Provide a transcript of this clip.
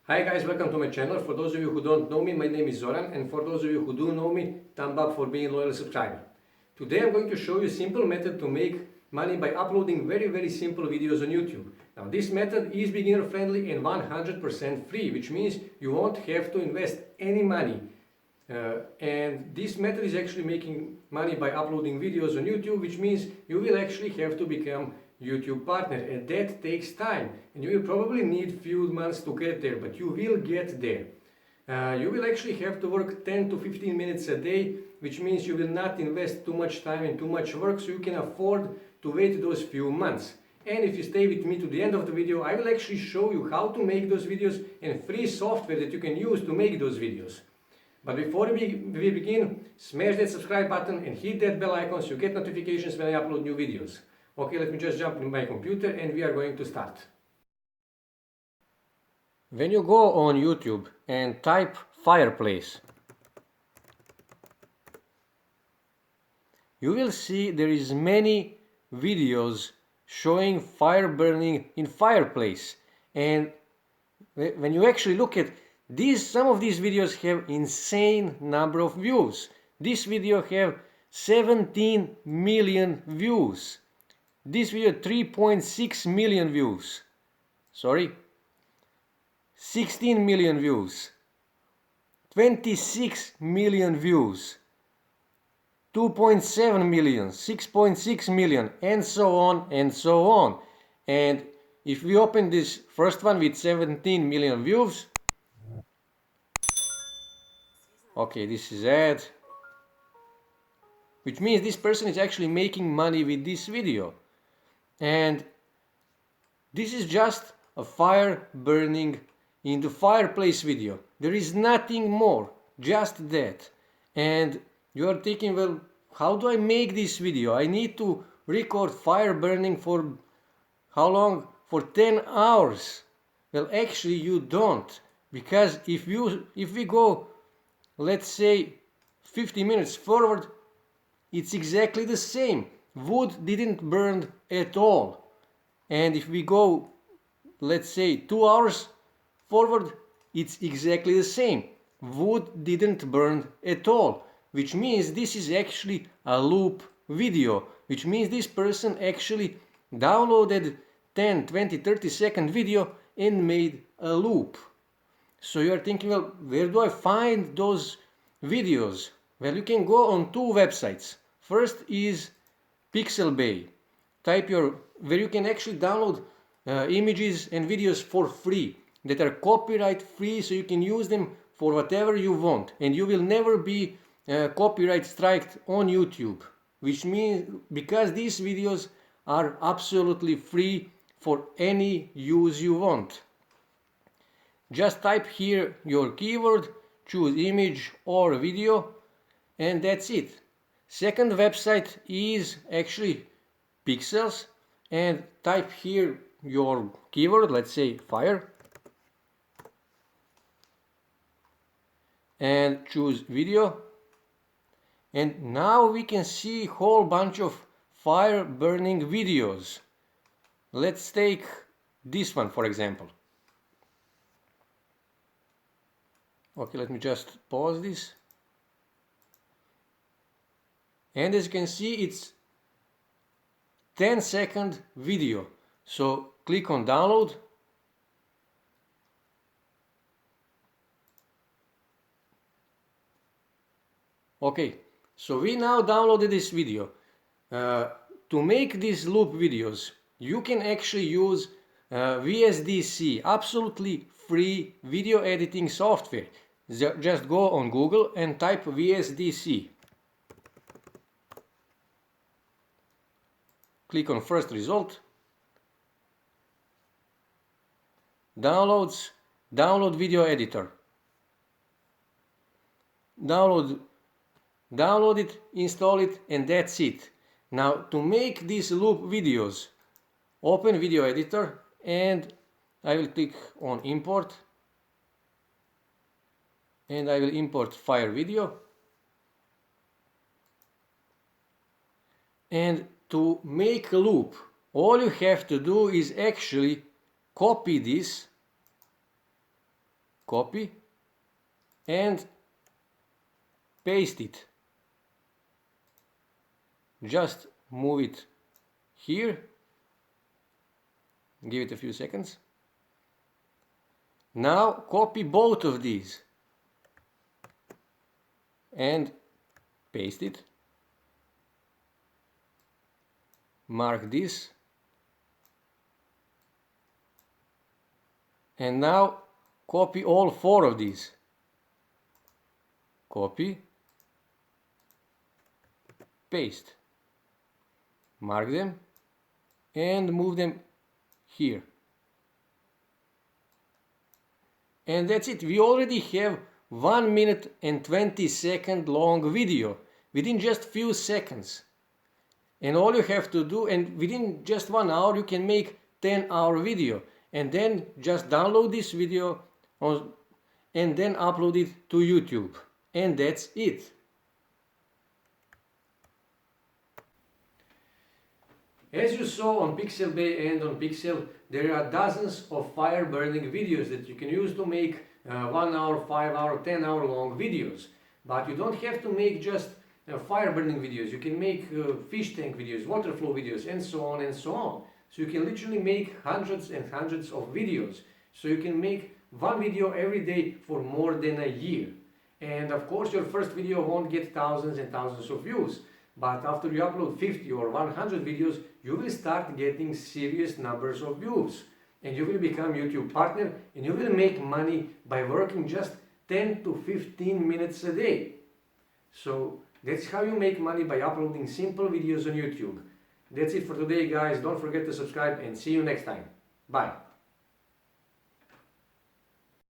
Hi guys, welcome to my channel. For those of you who don't know me, my name is Zoran, and for those of you who do know me, thumb up for being a loyal subscriber. Today I'm going to show you a simple method to make money by uploading very simple videos on YouTube. Now this method is beginner friendly and 100% free, which means you won't have to invest any money. And this method is actually making money by uploading videos on YouTube, which means you will actually have to become YouTube partner, and that takes time, and you will probably need few months to get there, but you will get there. You will actually have to work 10 to 15 minutes a day, which means you will not invest too much time and too much work, so you can afford to wait those few months. And if you stay with me to the end of the video, I will actually show you how to make those videos and free software that you can use to make those videos. But before we begin, smash that subscribe button and hit that bell icon so you get notifications when I upload new videos. Okay, let me just jump in my computer and we are going to start. When you go on YouTube and type fireplace, you will see there is many videos showing fire burning in fireplace. And when you actually look at some of these videos have insane number of views. This video have 17 million views. This video 3.6 million views. Sorry. 16 million views. 26 million views. 2.7 million, 6.6 million, and so on and so on. And if we open this first one with 17 million views, okay, this is ad, which means this person is actually making money with this video. And this is just a fire burning in the fireplace video. There is nothing more, just that. And you are thinking, well, how do I make this video? I need to record fire burning for how long? For 10 hours. Well, actually you don't, because if we go, let's say 50 minutes forward, it's exactly the same. Wood didn't burn at all. And if we go, let's say 2 hours forward, it's exactly the same. Wood didn't burn at all, which means this is actually a loop video, which means this person actually downloaded 10, 20, 30-second video and made a loop. So you are thinking, well, where do I find those videos? Well, you can go on two websites. First is Pixelbay. Where you can actually download images and videos for free that are copyright free, so you can use them for whatever you want, and you will never be copyright striked on YouTube, which means because these videos are absolutely free for any use you want. Just type here your keyword, choose image or video, and that's it. Second website is actually Pixels, and type here your keyword, let's say fire, and choose video. And now we can see a whole bunch of fire burning videos. Let's take this one for example. Okay, let me just pause this. And as you can see, it's 10-second video. So click on download. Okay, so we now downloaded this video. To make these loop videos, you can actually use VSDC, absolutely free video editing software. Just go on Google and type VSDC. Click on first result. Downloads, download video editor. Download it, install it, and that's it. Now to make these loop videos, open video editor and I will click on import, and I will import fire video. And to make a loop, all you have to do is actually copy this copy and paste it. Just move it here, give it a few seconds. Now copy both of these and paste it. Mark this. And now copy all 4 of these. Copy, paste. Mark them and move them here. And that's it. We already have 1 minute and 20-second long video within just few seconds. And all you have to do, and within just 1 hour you can make 10-hour video, and then just download this video and then upload it to YouTube. And that's it. As you saw on Pixabay and on Pixel, there are dozens of fire burning videos that you can use to make 1 hour, 5 hour, 10-hour long videos. But you don't have to make just fire burning videos. You can make fish tank videos, water flow videos, and so on and so on. So you can literally make hundreds and hundreds of videos. So you can make one video every day for more than a year. And of course your first video won't get thousands and thousands of views. But after you upload 50 or 100 videos, you will start getting serious numbers of views. And you will become YouTube partner, and you will make money by working just 10 to 15 minutes a day. So that's how you make money, by uploading simple videos on YouTube. That's it for today, guys. Don't forget to subscribe, and see you next time. Bye.